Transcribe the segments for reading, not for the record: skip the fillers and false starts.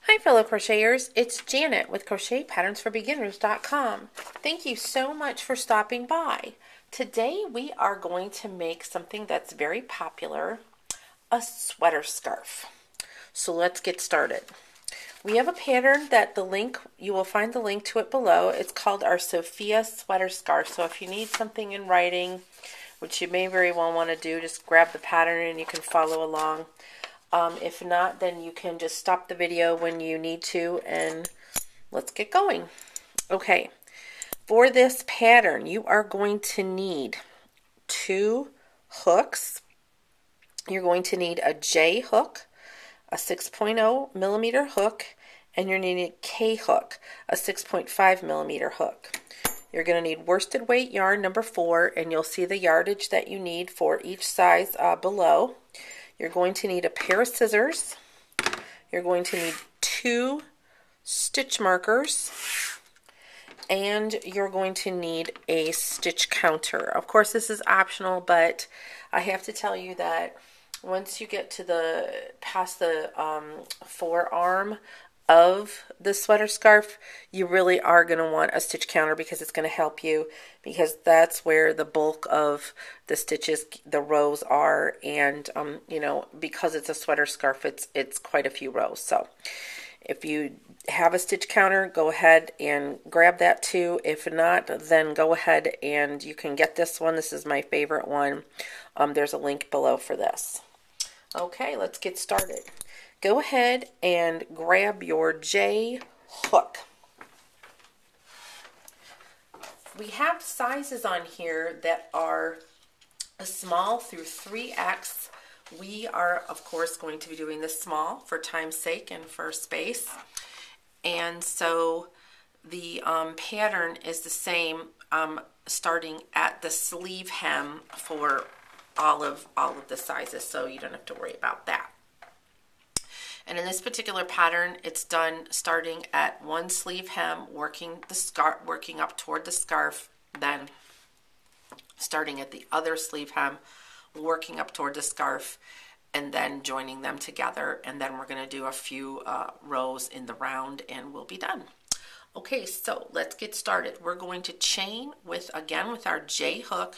Hi fellow crocheters, it's Janet with CrochetPatternsForBeginners.com. Thank you so much for stopping by. Today we are going to make something that's very popular, a sweater scarf. So let's get started. We have a pattern that you will find the link to it below. It's called our Sophia Sweater Scarf. So if you need something in writing, which you may very well want to do, just grab the pattern and you can follow along. If not, then you can just stop the video when you need to and let's get going. Okay, for this pattern, you are going to need 2 hooks. You're going to need a J hook, a 6.0 millimeter hook, and you're needing a K hook, a 6.5 millimeter hook. You're going to need worsted weight yarn number 4, and you'll see the yardage that you need for each size below. You're going to need a pair of scissors. You're going to need 2 stitch markers. And you're going to need a stitch counter. Of course, this is optional, but I have to tell you that once you get to past the forearm of the sweater scarf, you really are going to want a stitch counter because it's going to help you, because that's where the bulk of the stitches, the rows are, and you know, because it's a sweater scarf, it's quite a few rows. So if you have a stitch counter, go ahead and grab that too. If not, then go ahead and you can get this one. This is my favorite one. There's a link below for this. Okay, let's get started. Go ahead and grab your J hook. We have sizes on here that are a small through 3X. We are, of course, going to be doing the small for time's sake and for space. And so the pattern is the same, starting at the sleeve hem for all of the sizes, so you don't have to worry about that. And in this particular pattern, it's done starting at one sleeve hem, working up toward the scarf, then starting at the other sleeve hem, working up toward the scarf, and then joining them together. And then we're going to do a few rows in the round and we'll be done. Okay, so let's get started. We're going to chain with our J hook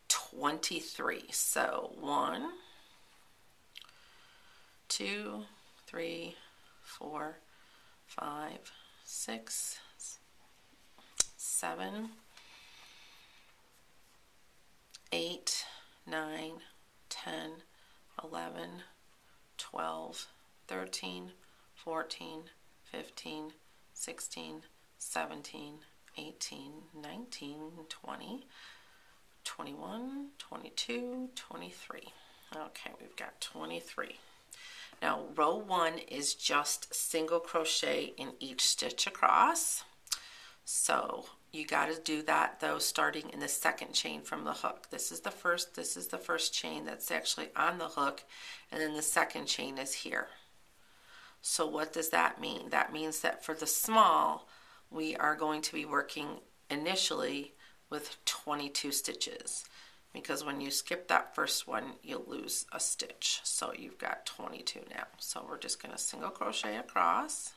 23. So 1, 2, 3, 4, 5, 6, 7, 8, 9, 10, 11, 12, 13, 14, 15, 16, 17, 18, 19, 20, 21, 22, 23. Okay, we've got 23. Now, row 1 is just single crochet in each stitch across. So you got to do that though, starting in the second chain from the hook. This is the first chain that's actually on the hook, and then the second chain is here. So what does that mean? That means that for the small, we are going to be working initially with 22 stitches. Because when you skip that first one, you'll lose a stitch. So you've got 22 now. So we're just going to single crochet across.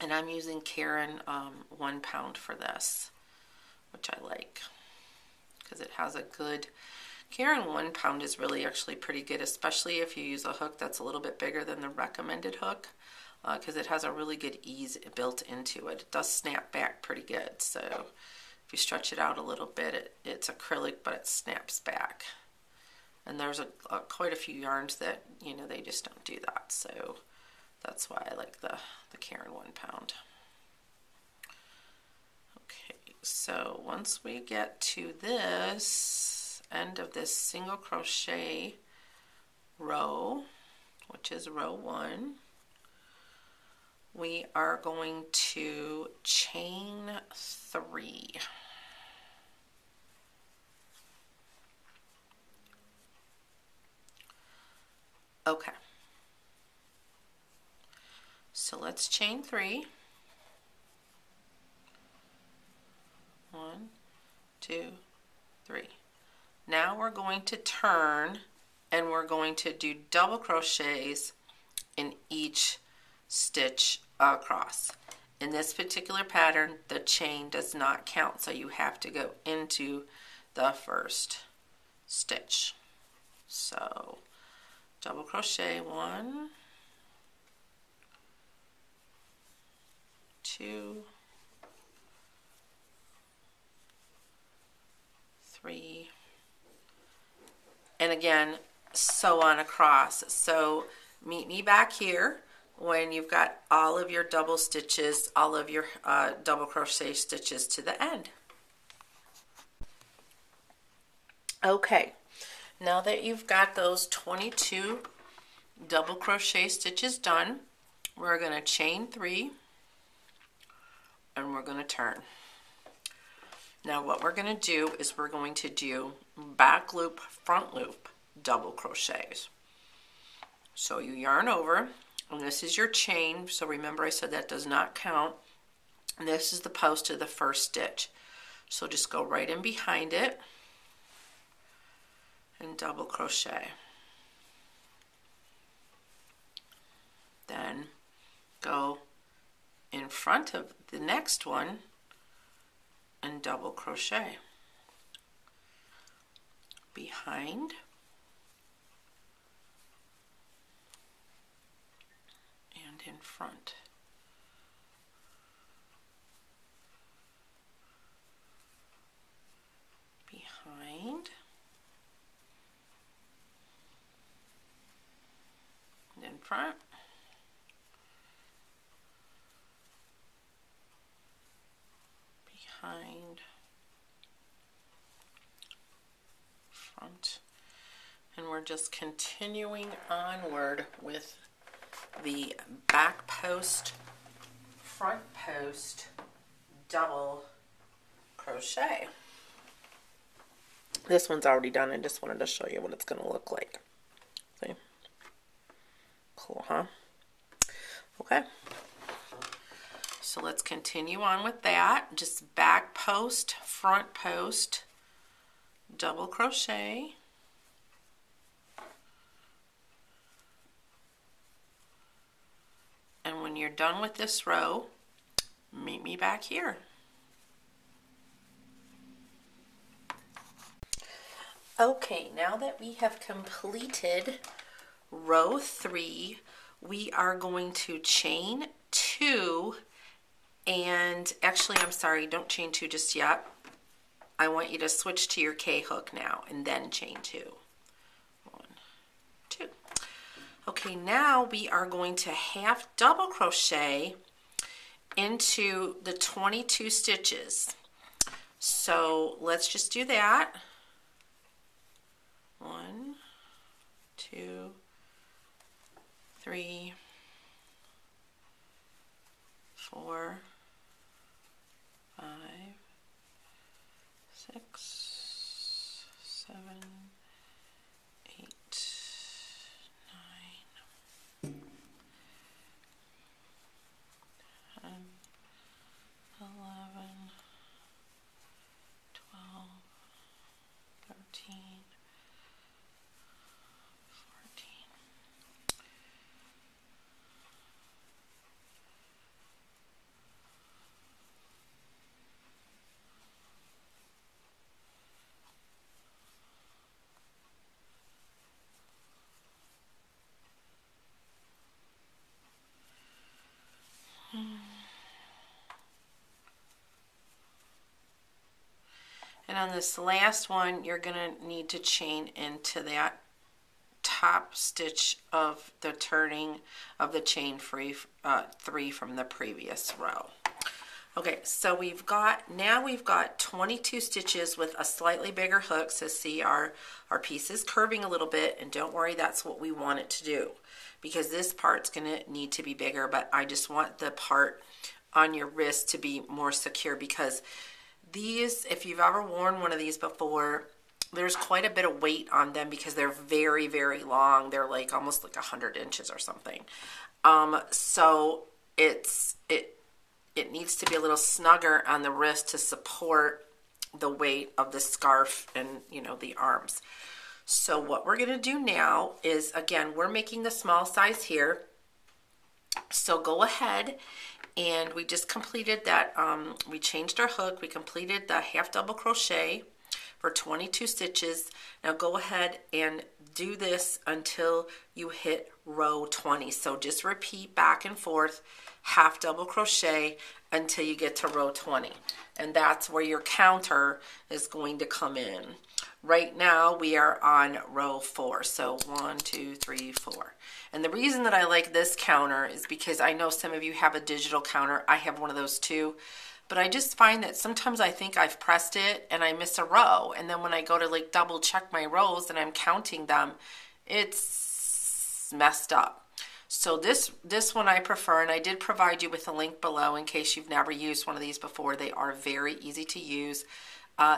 And I'm using Caron 1 pound for this, which I like because it has a good... Caron 1 pound is really actually pretty good, especially if you use a hook that's a little bit bigger than the recommended hook, because it has a really good ease built into it. It does snap back pretty good, so if you stretch it out a little bit, it's acrylic, but it snaps back. And there's quite a few yarns that, you know, they just don't do that, so that's why I like the Caron 1 pound. Okay, so once we get to this end of this single crochet row, which is row 1, we are going to chain 3. Okay, so let's chain 3. 1, 2, 3. Now we're going to turn and we're going to do double crochets in each stitch across. In this particular pattern, the chain does not count, so you have to go into the first stitch. So double crochet 1, 2, 3, and again sew on across. So meet me back here when you've got all of your double stitches, all of your double crochet stitches to the end. Okay, now that you've got those 22 double crochet stitches done, we're going to chain 3 and we're going to turn. Now what we're going to do is we're going to do back loop, front loop, double crochets. So you yarn over, and this is your chain, so remember I said that does not count. And this is the post of the first stitch. So just go right in behind it and double crochet. Then go in front of the next one and double crochet. Behind, and in front. Behind, and in front. Behind, front, and we're just continuing onward with the back post, front post, double crochet. This one's already done. I just wanted to show you what it's going to look like. See? Cool, huh? Okay. So let's continue on with that. Just back post, front post, double crochet. And when you're done with this row, meet me back here. Okay, now that we have completed row 3, we are going to chain 2, and actually, I'm sorry, don't chain 2 just yet. I want you to switch to your K-hook now and then chain 2. 1, 2. Okay, now we are going to half double crochet into the 22 stitches. So let's just do that. 1, 2, 3, 4, 5, 6, 7, 8, 9, 10, 11, 12, 13, 14. And on this last one, you're going to need to chain into that top stitch of the turning of the chain 3 from the previous row. Okay, so now we've got 22 stitches with a slightly bigger hook. So see our piece is curving a little bit, and don't worry, that's what we want it to do, because this part's going to need to be bigger, but I just want the part on your wrist to be more secure, because these, if you've ever worn one of these before, there's quite a bit of weight on them because they're very, very long. They're like almost like 100 inches or something. So it it needs to be a little snugger on the wrist to support the weight of the scarf and, you know, the arms. So what we're going to do now is, again, we're making the small size here. So go ahead, and we just completed that. We changed our hook. We completed the half double crochet for 22 stitches. Now go ahead and do this until you hit row 20. So just repeat back and forth, half double crochet until you get to row 20. And that's where your counter is going to come in. Right now we are on row 4. So 1, 2, 3, 4. And the reason that I like this counter is because I know some of you have a digital counter. I have one of those too. But I just find that sometimes I think I've pressed it and I miss a row. And then when I go to like double check my rows and I'm counting them, it's messed up. So this one I prefer, and I did provide you with a link below in case you've never used one of these before. They are very easy to use.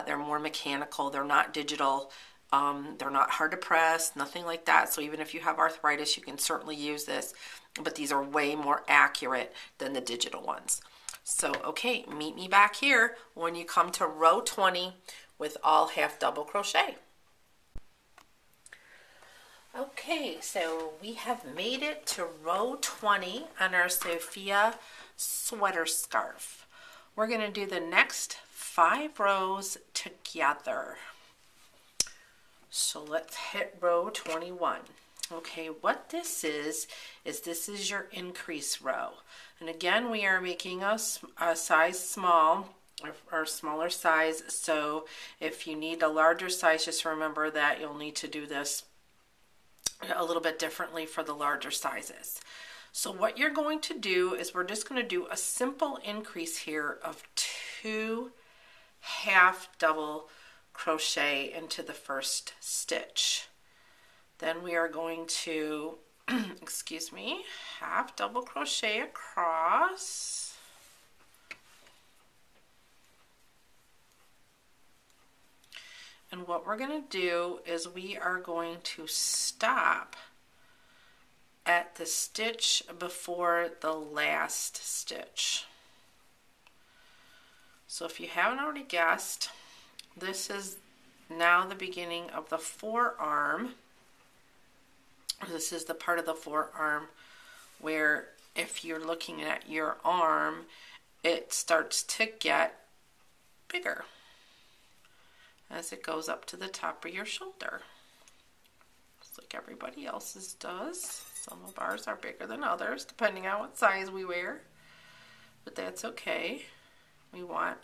They're more mechanical. They're not digital. They're not hard to press, nothing like that. So even if you have arthritis, you can certainly use this. But these are way more accurate than the digital ones. So, okay, meet me back here when you come to row 20 with all half double crochet. Okay, so we have made it to row 20 on our Sophia sweater scarf. We're going to do the next 5 rows together. So let's hit row 21. Okay, what this is this is your increase row. And again, we are making a size small, or smaller size. So if you need a larger size, just remember that you'll need to do this a little bit differently for the larger sizes. So what you're going to do is we're just going to do a simple increase here of 2 half double crochet into the first stitch. Then we are going to excuse me, half double crochet across, and what we're going to do is we are going to stop at the stitch before the last stitch. So if you haven't already guessed, this is now the beginning of the forearm. This is the part of the forearm where if you're looking at your arm, it starts to get bigger as it goes up to the top of your shoulder. Just like everybody else's does. Some of ours are bigger than others, depending on what size we wear. But that's okay. We want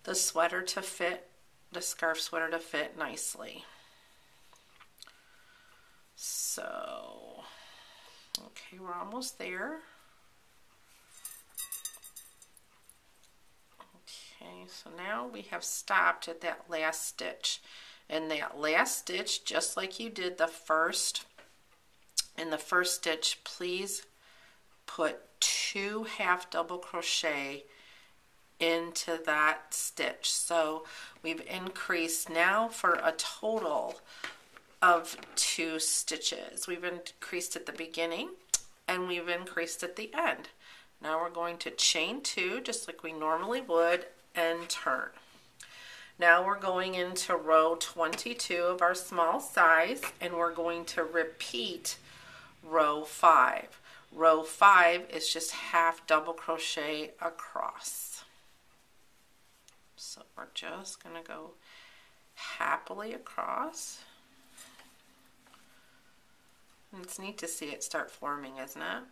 the sweater to fit, the scarf sweater to fit nicely. So, okay, we're almost there. Okay, so now we have stopped at that last stitch. And that last stitch, just like you did the first, in the first stitch, please put 2 half double crochet into that stitch. So we've increased now for a total of 2 stitches. We've increased at the beginning and we've increased at the end. Now we're going to chain 2 just like we normally would and turn. Now we're going into row 22 of our small size, and we're going to repeat row 5. Row 5 is just half double crochet across. So we're just going to go happily across. And it's neat to see it start forming, isn't it?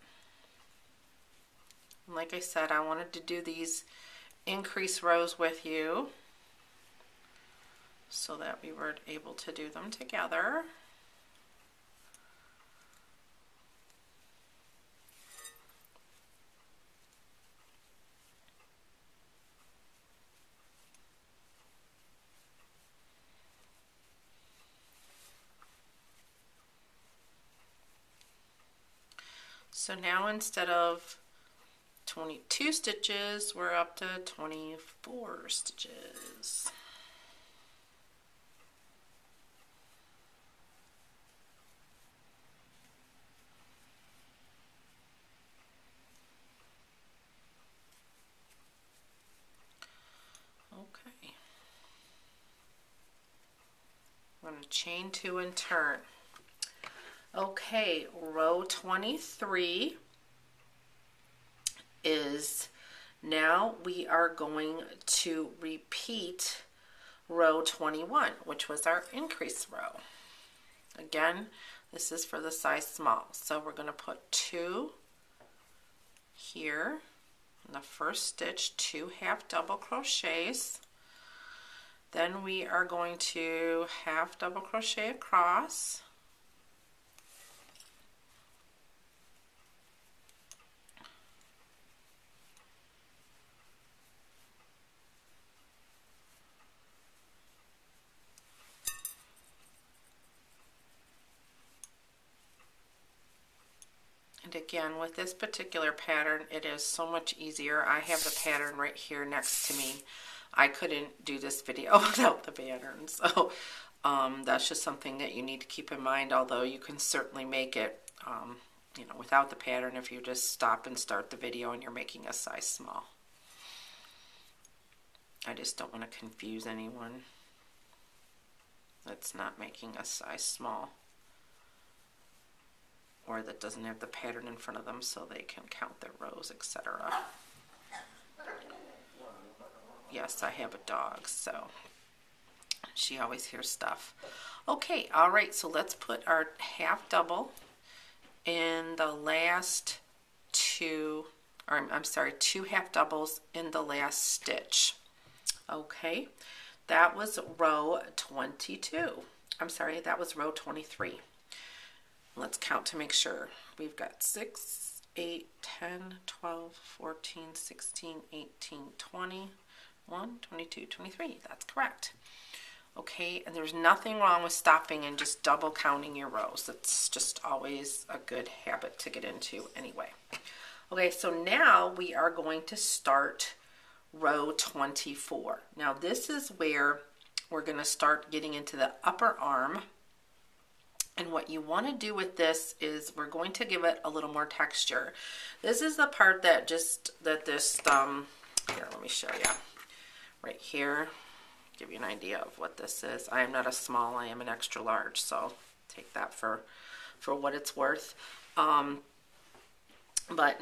And like I said, I wanted to do these increase rows with you so that we were able to do them together. So now instead of 22 stitches, we're up to 24 stitches. chain 2 and turn. Okay, row 23 is, now we are going to repeat row 21, which was our increase row. Again, this is for the size small. So we're going to put 2 here in the first stitch, 2 half double crochets. Then we are going to half double crochet across. And again, with this particular pattern, it is so much easier. I have the pattern right here next to me. I couldn't do this video without the pattern. So that's just something that you need to keep in mind, although you can certainly make it you know, without the pattern if you just stop and start the video and you're making a size small. I just don't want to confuse anyone that's not making a size small, or that doesn't have the pattern in front of them so they can count their rows, etc. Yes, I have a dog, so she always hears stuff. Okay, all right, so let's put our half double in the last 2, or I'm sorry, 2 half doubles in the last stitch. Okay, that was row 22. I'm sorry, that was row 23. Let's count to make sure. We've got 6, 8, 10, 12, 14, 16, 18, 20, 22, 23. That's correct. Okay, and there's nothing wrong with stopping and just double counting your rows. It's just always a good habit to get into anyway. Okay, so now we are going to start row 24. Now this is where we're going to start getting into the upper arm. And what you want to do with this is we're going to give it a little more texture. This is the part that here, let me show you. Right here, give you an idea of what this is. I am not a small, I am an extra large, so take that for what it's worth. But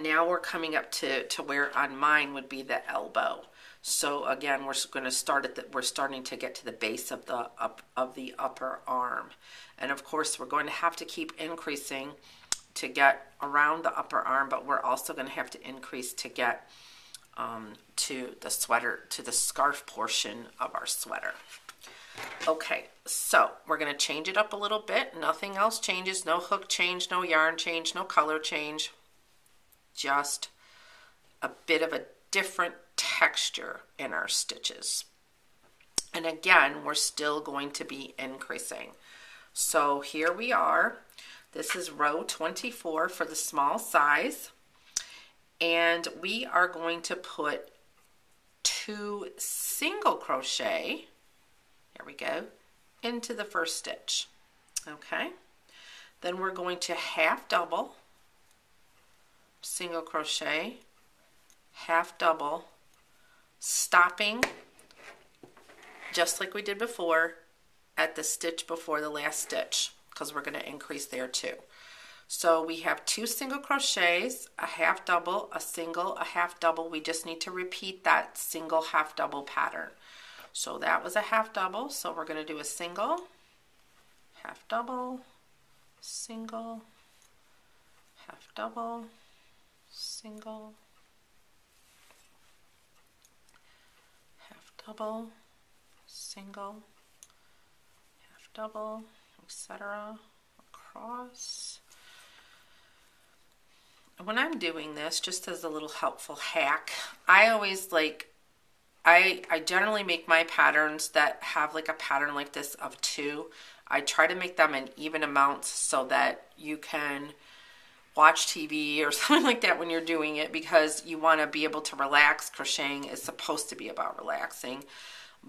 now we're coming up to where on mine would be the elbow. So again, we're going to start at we're starting to get to the base of the upper arm. And of course, we're going to have to keep increasing to get around the upper arm, but we're also going to have to increase to get to the sweater, to the scarf portion of our sweater. Okay, so we're going to change it up a little bit. Nothing else changes. No hook change, no yarn change, no color change. Just a bit of a different texture in our stitches. And again, we're still going to be increasing. So here we are. This is row 24 for the small size. And we are going to put 2 single crochet, there we go, into the first stitch. Okay. Then we're going to half double, single crochet, half double, stopping just like we did before at the stitch before the last stitch, because we're going to increase there too. So we have 2 single crochets, a half double, a single, a half double. We just need to repeat that single half double pattern. So that was a half double, so we're going to do a single, half double, single, half double, single, half double, single, half double, etc. across. When I'm doing this, just as a little helpful hack, I always I generally make my patterns that have like a pattern like this of 2. I try to make them in even amounts so that you can watch TV or something like that when you're doing it, because you want to be able to relax. Crocheting is supposed to be about relaxing,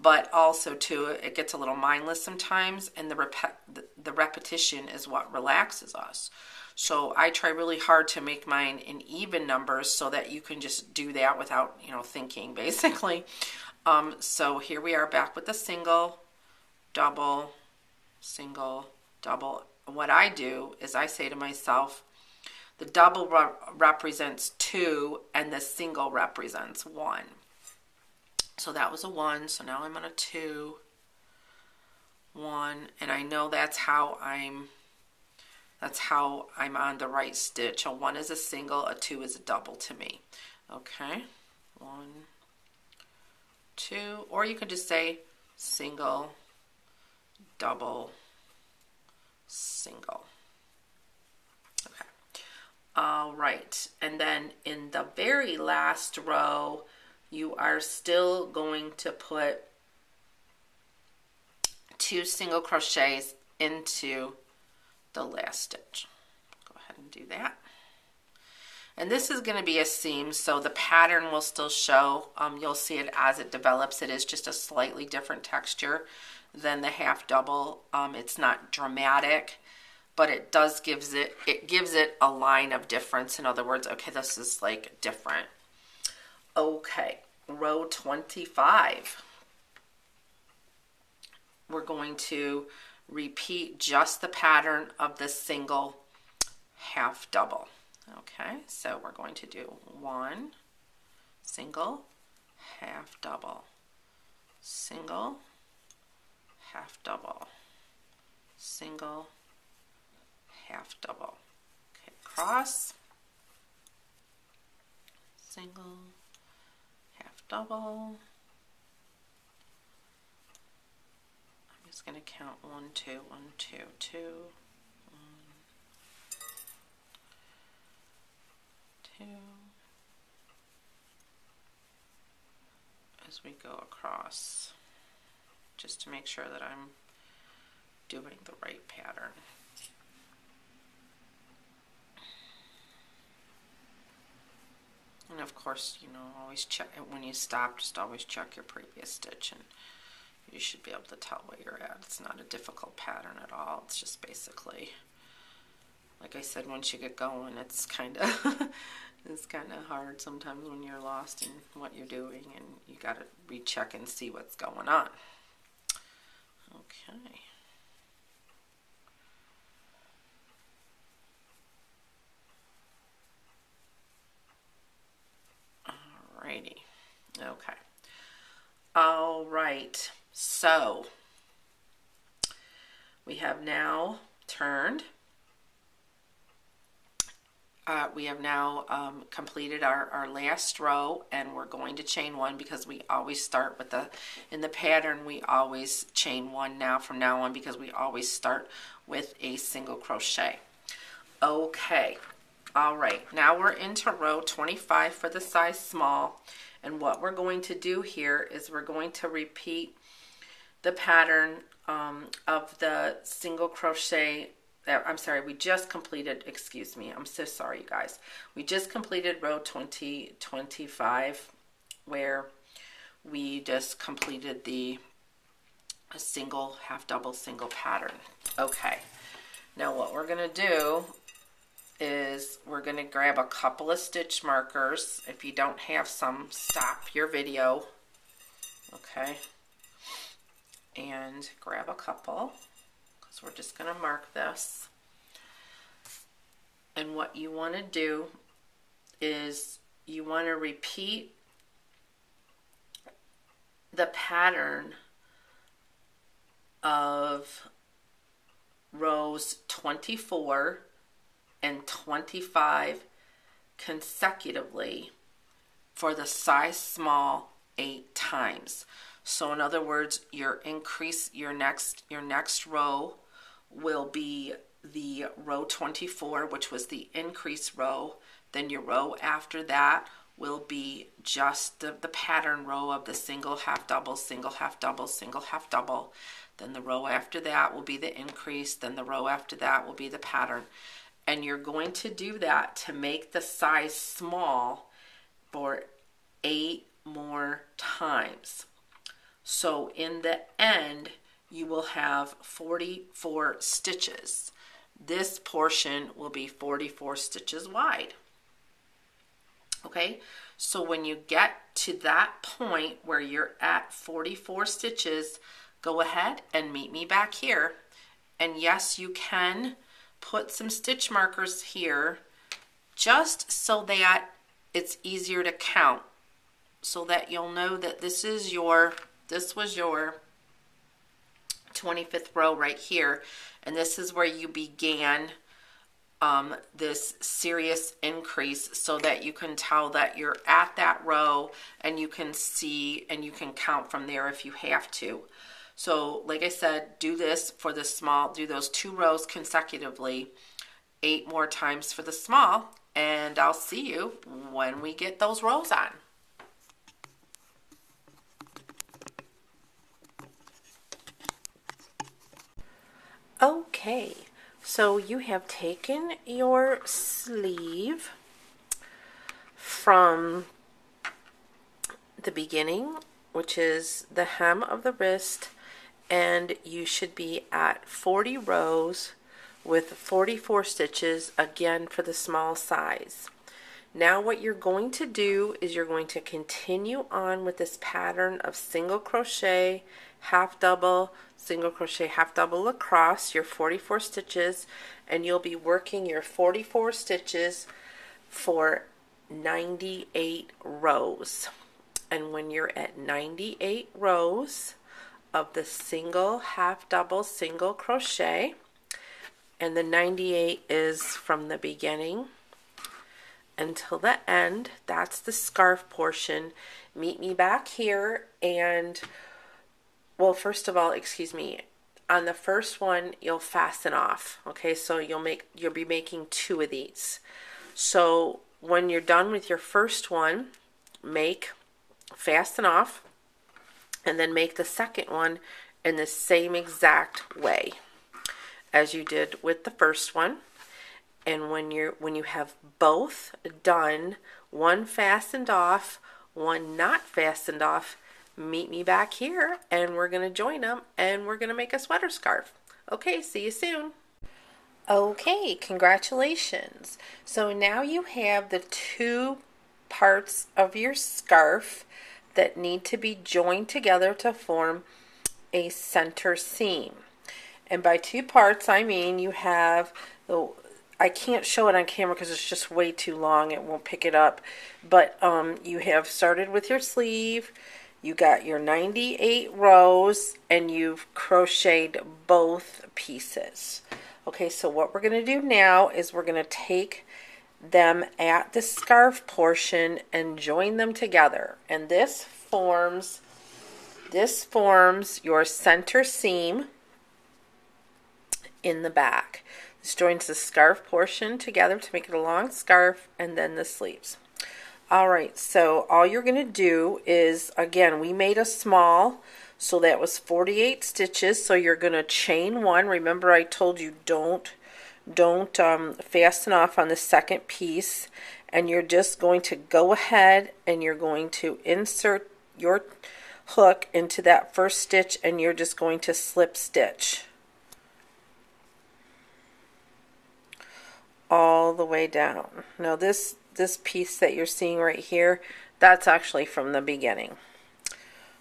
but also too, it gets a little mindless sometimes, and the repetition is what relaxes us. So I try really hard to make mine in even numbers so that you can just do that without, thinking, basically. So here we are back with the single, double, single, double. What I do is I say to myself, the double represents 2 and the single represents 1. So that was a 1, so now I'm on a 2, 1, and I know that's how I'm on the right stitch. A 1 is a single, a 2 is a double to me. Okay, 1, 2, or you could just say single, double, single. Okay. All right, and then in the very last row, you are still going to put 2 single crochets into the last stitch. Go ahead and do that. And this is going to be a seam, so the pattern will still show. You'll see it as it develops. It is just a slightly different texture than the half double. It's not dramatic, but it gives it a line of difference. In other words, okay, this is like different. Okay, row 25. We're going to repeat just the pattern of the single half double. Okay, so we're going to do 1 single half double, single half double, single half double. Okay, cross, single half double. I'm just going to count 1, 2, 1, 2, 2, 1, 2, as we go across, just to make sure that I'm doing the right pattern. And of course, you know, always check when you stop, just always check your previous stitch, and you should be able to tell where you're at. It's not a difficult pattern at all. It's just basically, like I said, once you get going, it's kind of it's kind of hard sometimes when you're lost in what you're doing, and you got to recheck and see what's going on. Okay. Alrighty. Okay. All right. So we have now turned. We have now completed our last row, and we're going to chain 1 because we always start with in the pattern we always chain 1 now from now on, because we always start with a single crochet. Okay, all right, now we're into row 25 for the size small, and what we're going to do here is we're going to repeat the pattern of the single crochet. I'm sorry, we just completed, excuse me, I'm so sorry, you guys. We just completed row 25, where we just completed the single, half double, single pattern. Okay, now what we're going to do is we're going to grab a couple of stitch markers. If you don't have some, stop your video, okay, and grab a couple. So we're just going to mark this. And what you want to do is you want to repeat the pattern of rows 24 and 25 consecutively for the size small 8 times. So in other words, your next row will be the row 24, which was the increase row. Then your row after that will be just the pattern row of the single, half double, single, half double, single, half double. Then the row after that will be the increase. Then the row after that will be the pattern. And you're going to do that to make the size small for 8 more times. So in the end, you will have 44 stitches. This portion will be 44 stitches wide. Okay, so when you get to that point where you're at 44 stitches, go ahead and meet me back here, And yes, you can put some stitch markers here just so that it's easier to count, so that you'll know that this was your 25th row right here, and this is where you began this serious increase, so that you can tell that you're at that row, and you can see and you can count from there if you have to. So like I said, do this for the small, do those 2 rows consecutively 8 more times for the small, and I'll see you when we get those rows on. Okay, so you have taken your sleeve from the beginning, which is the hem of the wrist, and you should be at 40 rows with 44 stitches, again for the small size. Now what you're going to do is you're going to continue on with this pattern of single crochet, half double, single crochet, half double across your 44 stitches, and you'll be working your 44 stitches for 98 rows. And when you're at 98 rows of the single, half double, single crochet, and the 98 is from the beginning until the end, that's the scarf portion. Meet me back here, and well, first of all, excuse me, on the first one you'll fasten off. Okay, so you'll be making 2 of these. So when you're done with your first one, fasten off, and then make the second one in the same exact way as you did with the first one. And when you have both done, one fastened off, one not fastened off, meet me back here, and we're going to join them, and we're going to make a sweater scarf. Okay, see you soon. Okay, congratulations. So now you have the 2 parts of your scarf that need to be joined together to form a center seam. And by 2 parts, I mean you have I can't show it on camera because it's just way too long. It won't pick it up. But you have started with your sleeve. You got your 98 rows, and you've crocheted both pieces. Okay, so what we're going to do now is we're going to take them at the scarf portion and join them together. And this forms your center seam in the back. This joins the scarf portion together to make it a long scarf, and then the sleeves. Alright, so all you're going to do is, again, we made a small, so that was 48 stitches, so you're going to chain 1. Remember I told you don't fasten off on the second piece, and you're just going to go ahead and you're going to insert your hook into that first stitch, and you're just going to slip stitch all the way down. Now this piece that you're seeing right here, that's actually from the beginning.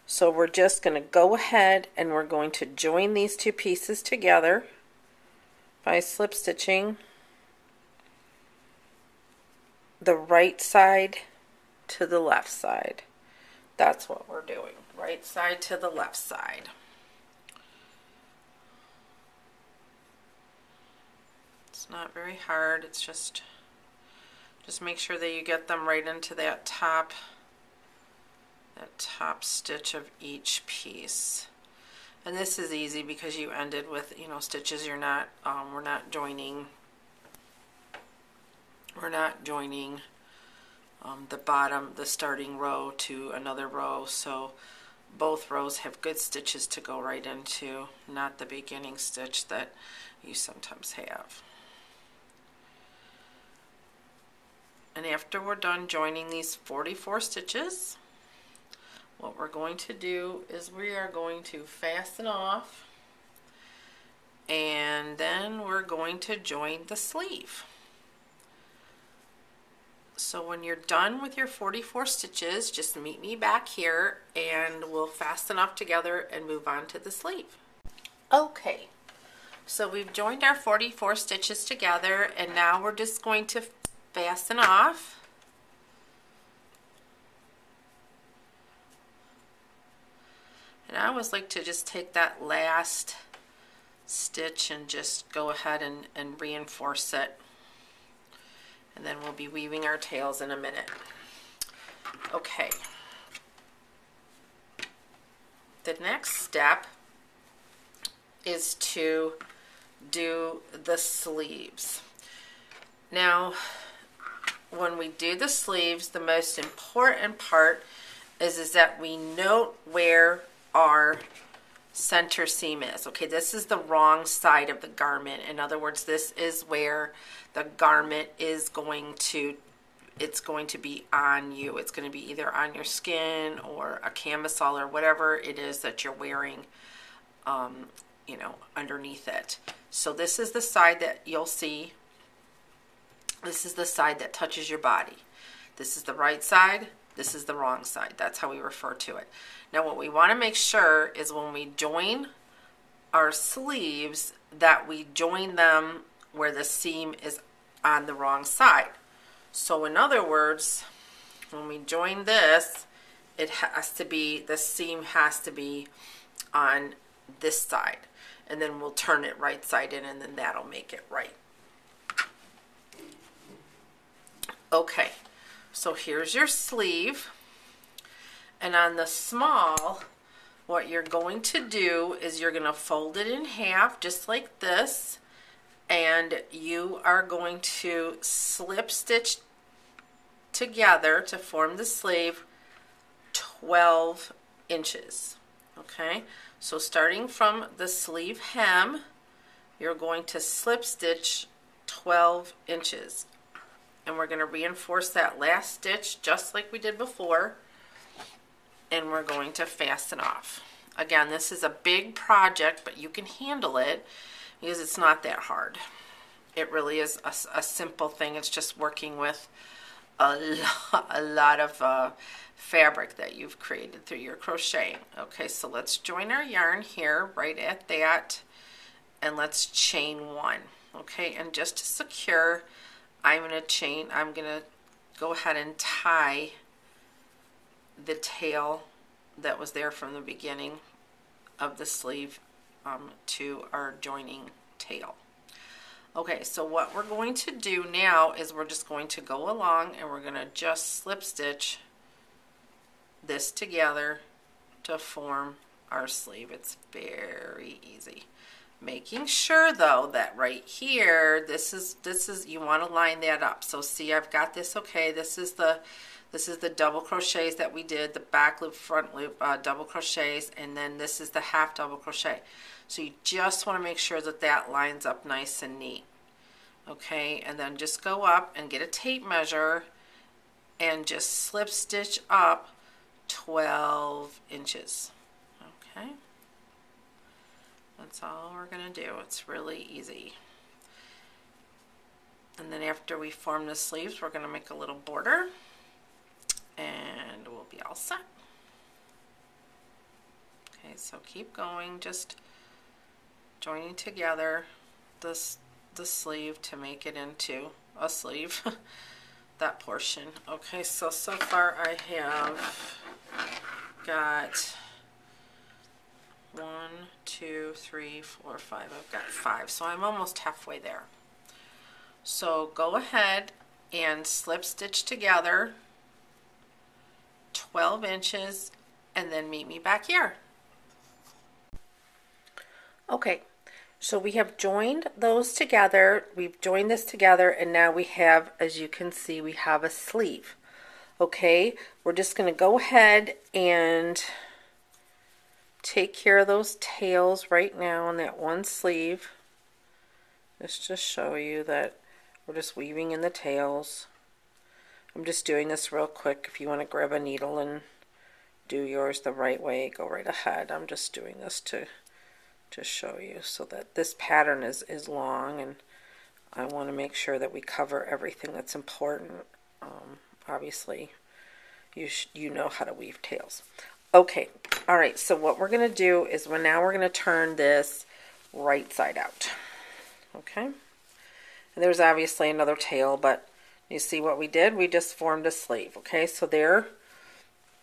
So we're just going to go ahead and we're going to join these 2 pieces together by slip stitching the right side to the left side. That's what we're doing. Right side to the left side. It's not very hard. It's just make sure that you get them right into that top stitch of each piece. And this is easy because you ended with, stitches you're not we're not joining the bottom, the starting row to another row, so both rows have good stitches to go right into, not the beginning stitch that you sometimes have. And after we're done joining these 44 stitches, what we're going to do is we are going to fasten off, and then we're going to join the sleeve. So when you're done with your 44 stitches, just meet me back here and we'll fasten off together and move on to the sleeve. Okay, So we've joined our 44 stitches together, and now we're just going to fasten off. And I always like to just take that last stitch and just go ahead and reinforce it. And then we'll be weaving our tails in a minute. Okay. The next step is to do the sleeves. Now, when we do the sleeves, the most important part is that we note where our center seam is. Okay, this is the wrong side of the garment. In other words, this is where the garment is going to, it's going to be on you. It's going to be either on your skin or a camisole or whatever it is that you're wearing, you know, underneath it. So this is the side that you'll see. This is the side that touches your body. This is the right side. This is the wrong side. That's how we refer to it. Now what we want to make sure is when we join our sleeves that we join them where the seam is on the wrong side. So in other words, when we join this, it has to be, the seam has to be on this side. And then we'll turn it right side in, and then that'll make it right. Okay, so here's your sleeve. And on the small, what you're going to do is you're going to fold it in half just like this. And you are going to slip stitch together to form the sleeve 12 inches. Okay, so starting from the sleeve hem, you're going to slip stitch 12 inches. And we're going to reinforce that last stitch just like we did before. And we're going to fasten off. Again, this is a big project, but you can handle it because it's not that hard. It really is a simple thing. It's just working with a lot of fabric that you've created through your crocheting. Okay, so let's join our yarn here right at that, and let's chain one. Okay, and just to secure, I'm going to go ahead and tie the tail that was there from the beginning of the sleeve to our joining tail. Okay, so what we're going to do now is we're just going to go along and we're going to just slip stitch this together to form our sleeve. It's very easy. Making sure though that right here, this is you want to line that up. So see, I've got this. Okay, this is the double crochets that we did, the back loop, front loop, double crochets, and then this is the half double crochet. So you just want to make sure that that lines up nice and neat. Okay, and then just go up and get a tape measure and just slip stitch up 12 inches. Okay, that's all we're going to do. It's really easy. And then after we form the sleeves, we're going to make a little border. And we'll be all set. Okay, so keep going, just joining together the sleeve to make it into a sleeve, that portion. Okay, so far I have got 1, 2, 3, 4, 5. I've got 5, so I'm almost halfway there. So go ahead and slip stitch together 12 inches and then meet me back here. Okay, so we have joined those together. We've joined this together, and now we have, as you can see, we have a sleeve. Okay, we're just going to go ahead and take care of those tails right now on that one sleeve. Just to show you that we're just weaving in the tails. I'm just doing this real quick. If you want to grab a needle and do yours the right way, go right ahead. I'm just doing this to show you so that this pattern is long, and I want to make sure that we cover everything that's important. Obviously, you know how to weave tails. Okay, all right, so what we're going to do is now we're going to turn this right side out. Okay, and there's obviously another tail, but you see what we did? We just formed a sleeve. Okay, so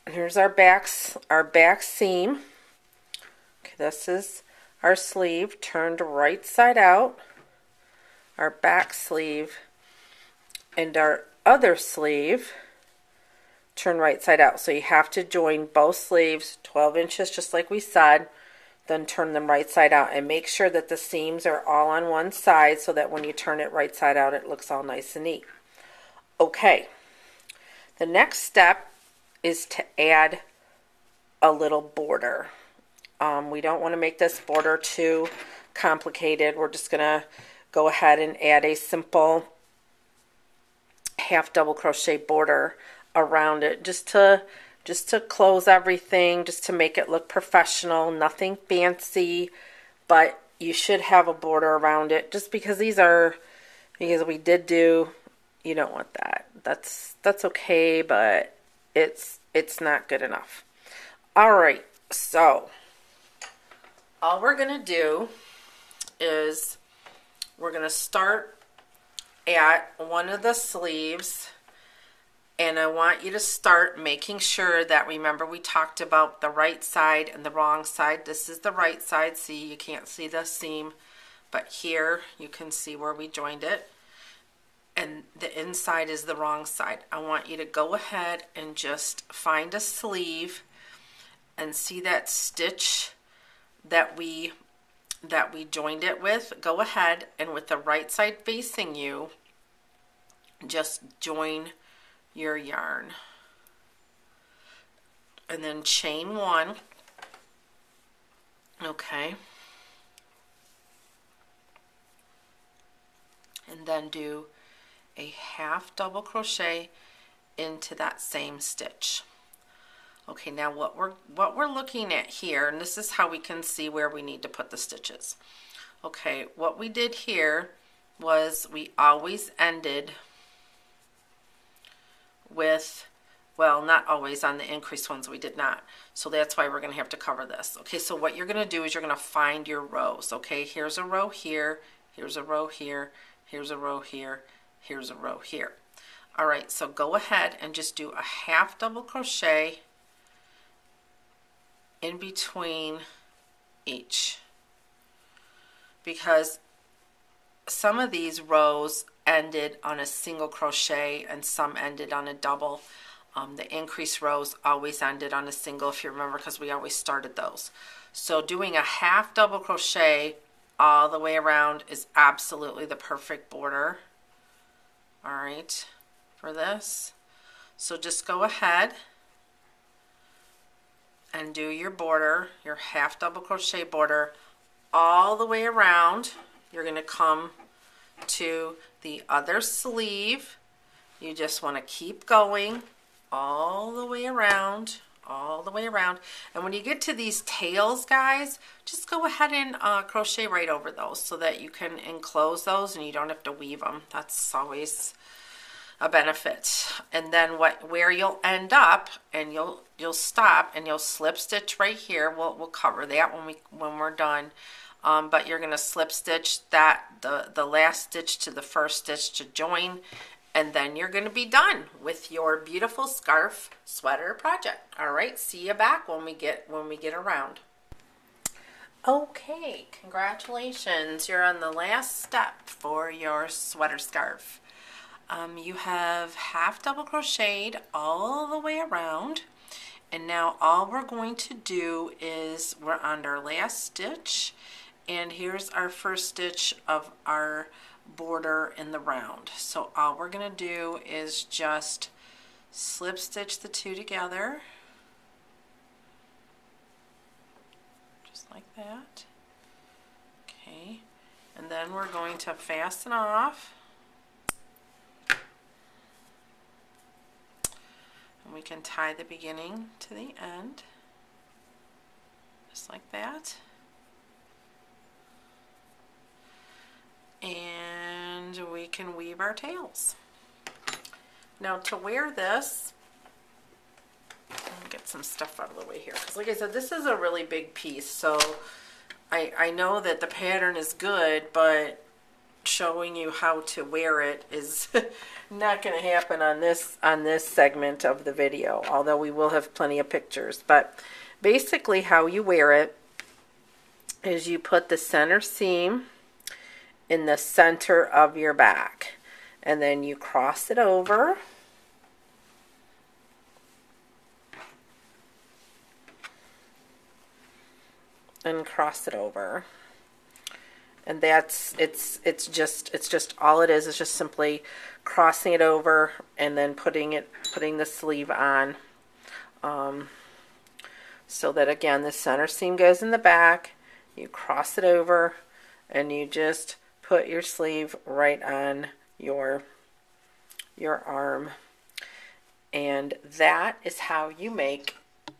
here's our back seam. Okay, this is our sleeve turned right side out, our back sleeve, and our other sleeve turn right side out. So you have to join both sleeves 12 inches just like we said, then turn them right side out and make sure that the seams are all on one side so that when you turn it right side out it looks all nice and neat. Okay, the next step is to add a little border. We don't want to make this border too complicated. We're just going to go ahead and add a simple half double crochet border around it just to close everything, just to make it look professional, nothing fancy, but you should have a border around it just because we did do, you don't want that. That's okay, but it's not good enough. All right, so all we're going to do is we're going to start at one of the sleeves, and I want you to start making sure that, remember we talked about the right side and the wrong side. This is the right side. See, you can't see the seam, but here you can see where we joined it, and the inside is the wrong side. I want you to go ahead and just find a sleeve and see that stitch that we joined it with. Go ahead and with the right side facing you, just join your yarn and then chain one. Okay, and then do a half double crochet into that same stitch. Okay, now what we're looking at here, and this is how we can see where we need to put the stitches. Okay, what we did here was we always ended with, well, not always, on the increased ones we did not. So that's why we're going to have to cover this. Okay, so what you're going to do is you're going to find your rows. Okay, here's a row here, here's a row here, here's a row here, here's a row here. All right, so go ahead and just do a half double crochet in between each, because some of these rows ended on a single crochet and some ended on a double. The increased rows always ended on a single, if you remember, because we always started those. So doing a half double crochet all the way around is absolutely the perfect border. All right, for this. So just go ahead and do your border, your half double crochet border all the way around. You're going to come to the other sleeve. You just want to keep going all the way around, all the way around. And when you get to these tails, guys, just go ahead and crochet right over those so that you can enclose those and you don't have to weave them. That's always a benefit. And then where you'll end up, and you'll stop and you'll slip stitch right here. We'll cover that when we're done. But you're going to slip stitch that the last stitch to the first stitch to join, and then you're going to be done with your beautiful scarf sweater project. All right, see you back when we get around. Okay, congratulations. You're on the last step for your sweater scarf. You have half double crocheted all the way around, and now all we're going to do is we're on our last stitch, and here's our first stitch of our border in the round. So all we're going to do is just slip stitch the two together, just like that. Okay, and then we're going to fasten off. And we can tie the beginning to the end, just like that. And we can weave our tails. Now to wear this, I'll get some stuff out of the way here, because like I said, this is a really big piece, so I know that the pattern is good, but showing you how to wear it is not going to happen on this segment of the video, although we will have plenty of pictures. But basically how you wear it is you put the center seam in the center of your back, and then you cross it over and cross it over. And that's it's just all it is just simply crossing it over and then putting the sleeve on, so that again the center seam goes in the back, you cross it over, and you just put your sleeve right on your arm. And that is how you make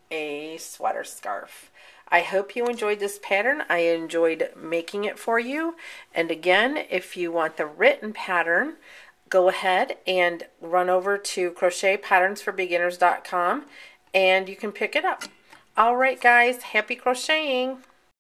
a sweater scarf. I hope you enjoyed this pattern. I enjoyed making it for you. And again, if you want the written pattern, go ahead and run over to crochetpatternsforbeginners.com and you can pick it up. All right, guys, happy crocheting.